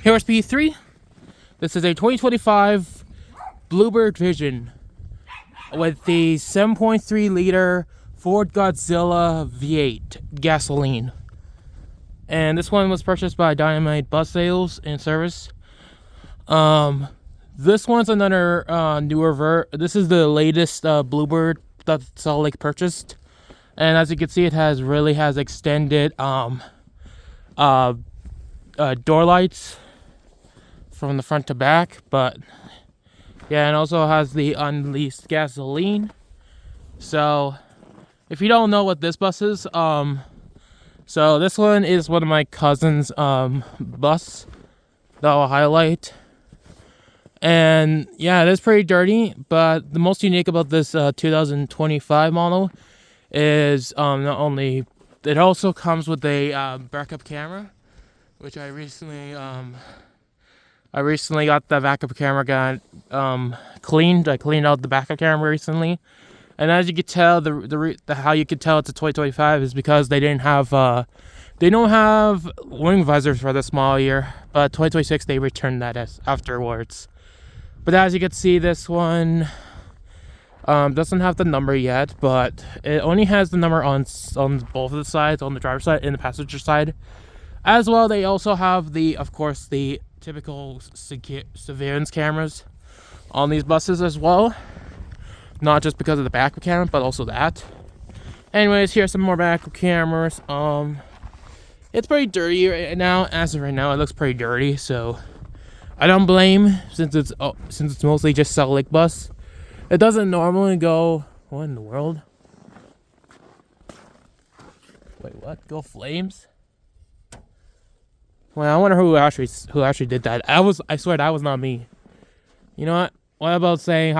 Here's P3. This is a 2025 Bluebird Vision with the 7.3 liter Ford Godzilla V8 gasoline. And this one was purchased by Dynamite Bus Sales and Service. This one's another newer this is the latest Bluebird that Salt Lake purchased. And as you can see, it really has extended door lights from the front to back, but yeah, and also has the unleashed gasoline. So if you don't know what this bus is, so this one is one of my cousin's bus that I'll highlight. And yeah, it is pretty dirty, but the most unique about this 2025 model is not only it also comes with a backup camera, which I recently got the backup camera cleaned. I cleaned out the backup camera recently, and as you can tell, the how you can tell it's a 2025 is because they don't have wing visors for this model year, but 2026 they returned that afterwards. But as you can see, this one doesn't have the number yet, but it only has the number on both of the sides, on the driver's side and the passenger side. As well, they also have of course, the typical surveillance cameras on these buses as well. Not just because of the backup camera, but also that. Anyways, here's some more backup cameras. It's pretty dirty right now. As of right now, it looks pretty dirty, so I don't blame, since it's mostly just Salt Lake bus. It doesn't normally go. What in the world? Wait, what? Go Flames? Well, I wonder who actually did that. I swear that was not me. You know what? How about saying?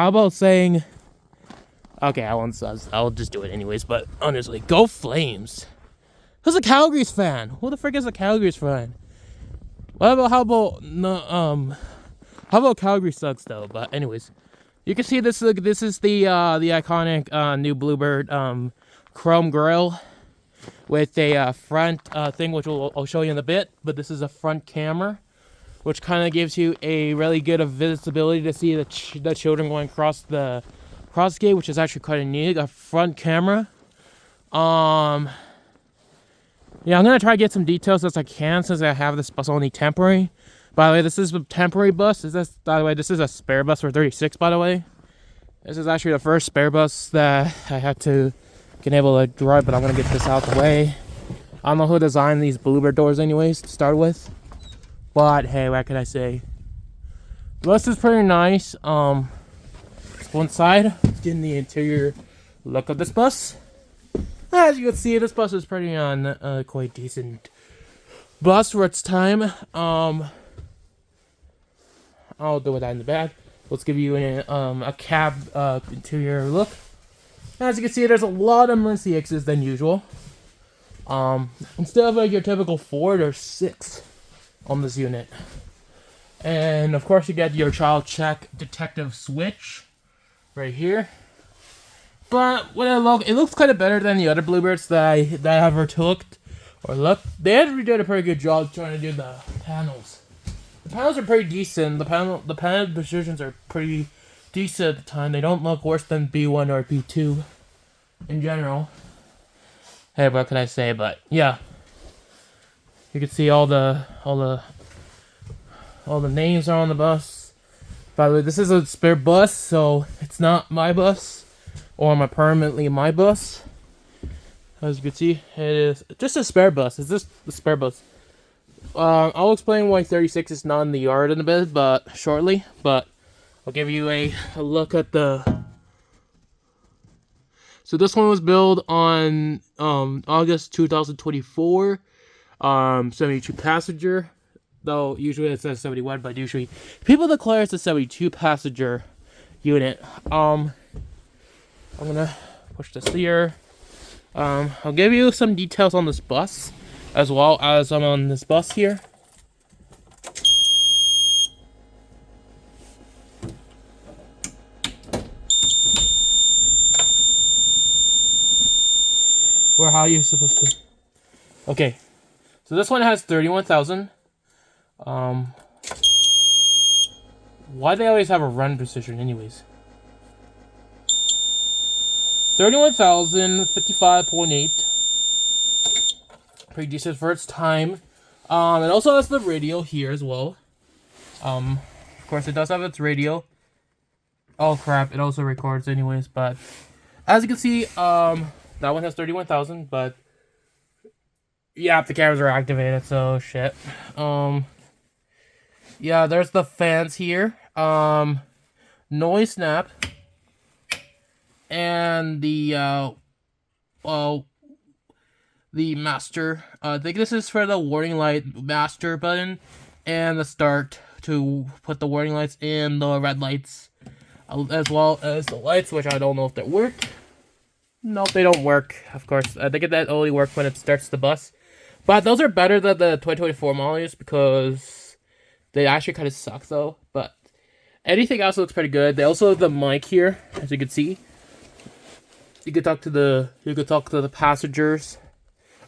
Okay, I'll just do it anyways. But honestly, go Flames. Who's a Calgary's fan? Who the frick is a Calgary's fan? How about Calgary sucks though? But anyways, you can see this is the iconic new Bluebird chrome grille with a front thing, which I'll show you in a bit. But this is a front camera, which kind of gives you a really good visibility to see the children going across the gate, which is actually quite neat. A front camera. Yeah, I'm gonna try to get some details as I can, since I have this bus only temporary. By the way, this is a temporary bus. This is a spare bus for 36. By the way, this is actually the first spare bus that I had to get able to drive, but I'm gonna get this out the way. I don't know who designed these Bluebird doors, anyways, to start with. But hey, what can I say? The bus is pretty nice. Let's go inside. Let's get in the interior look of this bus. As you can see, this bus is pretty quite decent bus for its time. I'll do that in the back. Let's give you a cab interior look. As you can see, there's a lot of emergency exits than usual. Instead of like your typical 4, there's 6 on this unit. And of course, you get your child check detective switch right here. But it looks kind of better than the other Bluebirds that I ever took or looked. They actually did a pretty good job trying to do the panels. The panels are pretty decent. The panel positions are pretty decent at the time. They don't look worse than B1 or B2 in general. Hey, what can I say? But yeah, you can see all the names are on the bus. By the way, this is a spare bus, so it's not my bus. Or permanently my bus. As you can see, it is just a spare bus. It's just a spare bus. I'll explain why 36 is not in the yard in a bit, shortly. But I'll give you a look at the. So this one was built on August 2024. 72 passenger. Though usually it says 71, but usually people declare it's a 72 passenger unit. I'm gonna push this here. I'll give you some details on this bus, as well as I'm on this bus here. How are you supposed to? Okay, so this one has 31,000 Why do they always have a run precision anyways? 31,000, 55.8. Pretty decent for its time. It also has the radio here as well. Of course it does have its radio. Oh crap, it also records anyways, but as you can see, that one has 31,000, but yeah, the cameras are activated, so shit. Yeah, there's the fans here. Noise snap. And the master. I think this is for the warning light master button, and the start to put the warning lights in the red lights, as well as the lights, which I don't know if they work. No, they don't work. Of course, I think that only works when it starts the bus. But those are better than the 2024 models because they actually kind of suck though. But anything else looks pretty good. They also have the mic here, as you can see. You could talk to the passengers.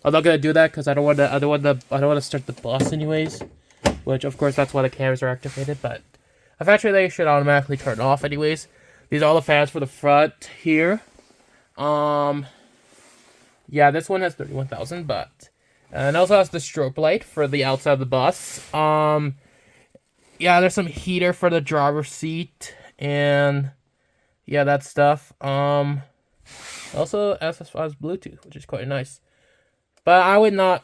I'm not gonna do that because I don't want to start the bus anyways. Which of course that's why the cameras are activated. But eventually they should automatically turn off anyways. These are all the fans for the front here. Yeah, this one has 31,000, but and it also has the strobe light for the outside of the bus. Yeah, there's some heater for the driver's seat and yeah, that stuff. Also has Bluetooth, which is quite nice. But I would not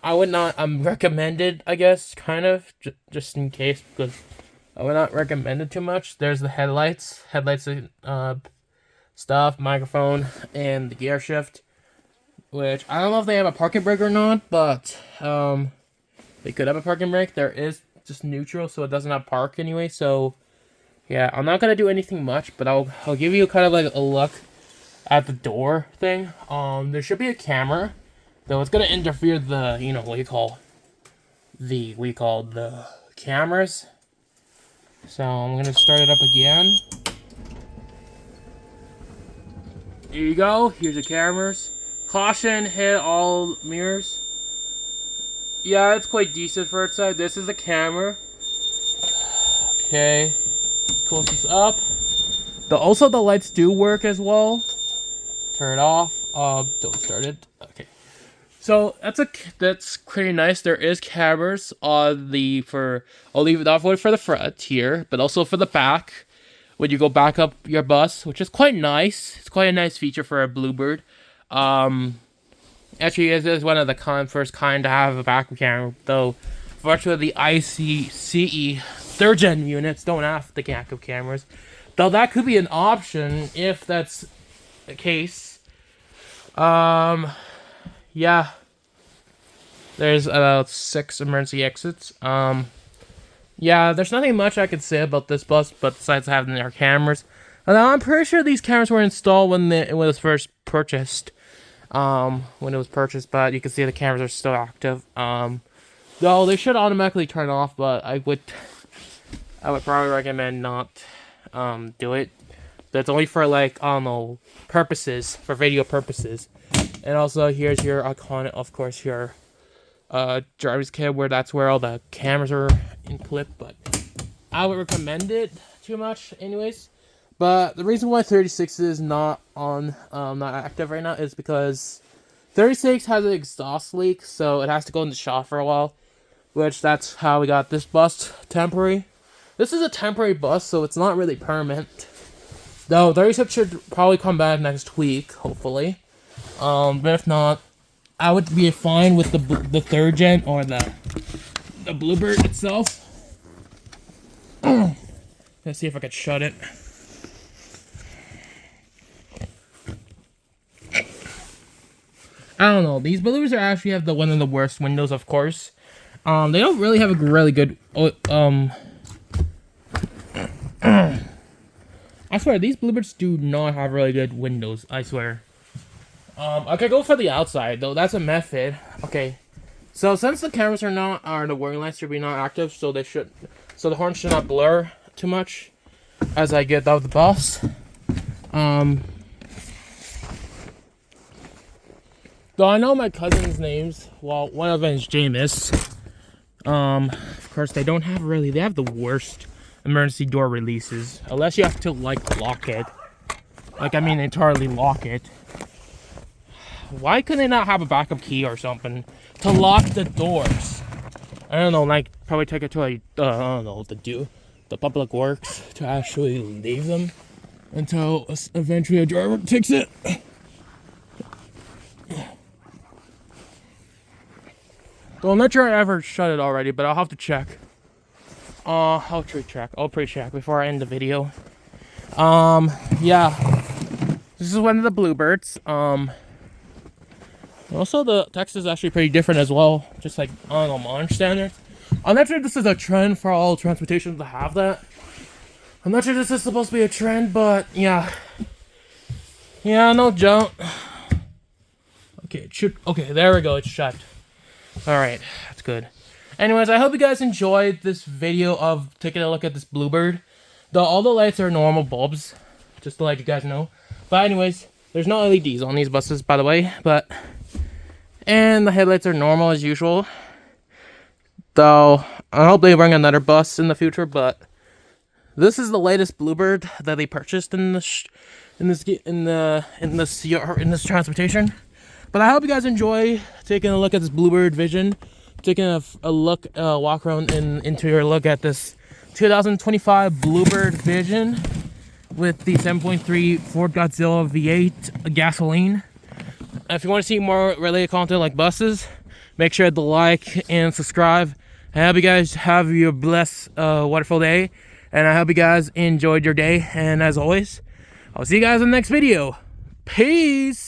recommend it, I guess, kind of, just in case, because I would not recommend it too much. There's the headlights, stuff, microphone, and the gear shift, which I don't know if they have a parking brake or not, but they could have a parking brake. There is just neutral, so it doesn't have park anyway. So yeah, I'm not gonna do anything much, but I'll give you kind of like a look at the door thing. There should be a camera, though it's gonna interfere the the cameras. So I'm gonna start it up again. Here you go. Here's the cameras. Caution, hit all mirrors. Yeah, it's quite decent for its side. This is the camera. Okay, let's close this up. Also the lights do work as well. Turn it off. Don't start it. Okay. So that's pretty nice. There is cameras on I'll leave it not only for the front here, but also for the back when you go back up your bus, which is quite nice. It's quite a nice feature for a Bluebird. Actually, it is one of the first kind to have a backup camera, though. Fortunately, the ICE 3rd gen units don't have the backup cameras, though that could be an option if that's the case. Yeah. There's about 6 emergency exits. Yeah, there's nothing much I could say about this bus, but besides having their cameras. And I'm pretty sure these cameras were installed when it was first purchased. But you can see the cameras are still active. Though they should automatically turn off, but I would probably recommend not do it. That's only for purposes, for video purposes. And also here's your iconic, of course, your driver's kit, that's where all the cameras are in clip, but I would recommend it too much anyways. But the reason why 36 is not active right now is because 36 has an exhaust leak, so it has to go in the shop for a while, which that's how we got this bus temporary. This is a temporary bus, so it's not really permanent. Though 36 should probably come back next week, hopefully. But if not, I would be fine with the 3rd gen or the Bluebird itself. Let's see if I could shut it. I don't know. These Bluebirds actually have one of the worst windows, of course. They don't really have a really good. I swear these Bluebirds do not have really good windows. I swear. I could go for the outside though. That's a method. Okay. So since the cameras the warning lights should be not active, so the horn should not blur too much as I get out of the bus. Though I know my cousin's names. Well, one of them is Jameis. Of course, they have the worst emergency door releases, unless you have to like lock it. Like, I mean, entirely lock it. Why couldn't they not have a backup key or something to lock the doors? I don't know, like, probably take it to I don't know what to do. The public works to actually leave them until eventually a driver takes it. Well, I'm not sure I ever shut it already, but I'll have to check. I'll pre-check before I end the video. Yeah. This is one of the Bluebirds. Also the text is actually pretty different as well. Just like, I don't know, modern standards. I'm not sure if this is a trend for all transportation to have that. I'm not sure this is supposed to be a trend, but yeah. Yeah, no joke. Okay, it should, okay, there we go, it's shut. Alright, that's good. Anyways, I hope you guys enjoyed this video of taking a look at this Bluebird. All the lights are normal bulbs, just to let you guys know. But anyways, there's no LEDs on these buses, by the way, and the headlights are normal as usual. Though, I hope they bring another bus in the future, but this is the latest Bluebird that they purchased in this transportation. But I hope you guys enjoy taking a look at this Bluebird Vision, taking a look, walk around interior look at this 2025 Bluebird Vision with the 7.3 Ford Godzilla V8 gasoline. If you want to see more related content like buses, make sure to like and subscribe. I hope you guys have your blessed, wonderful day, and I hope you guys enjoyed your day. And as always, I'll see you guys in the next video. Peace.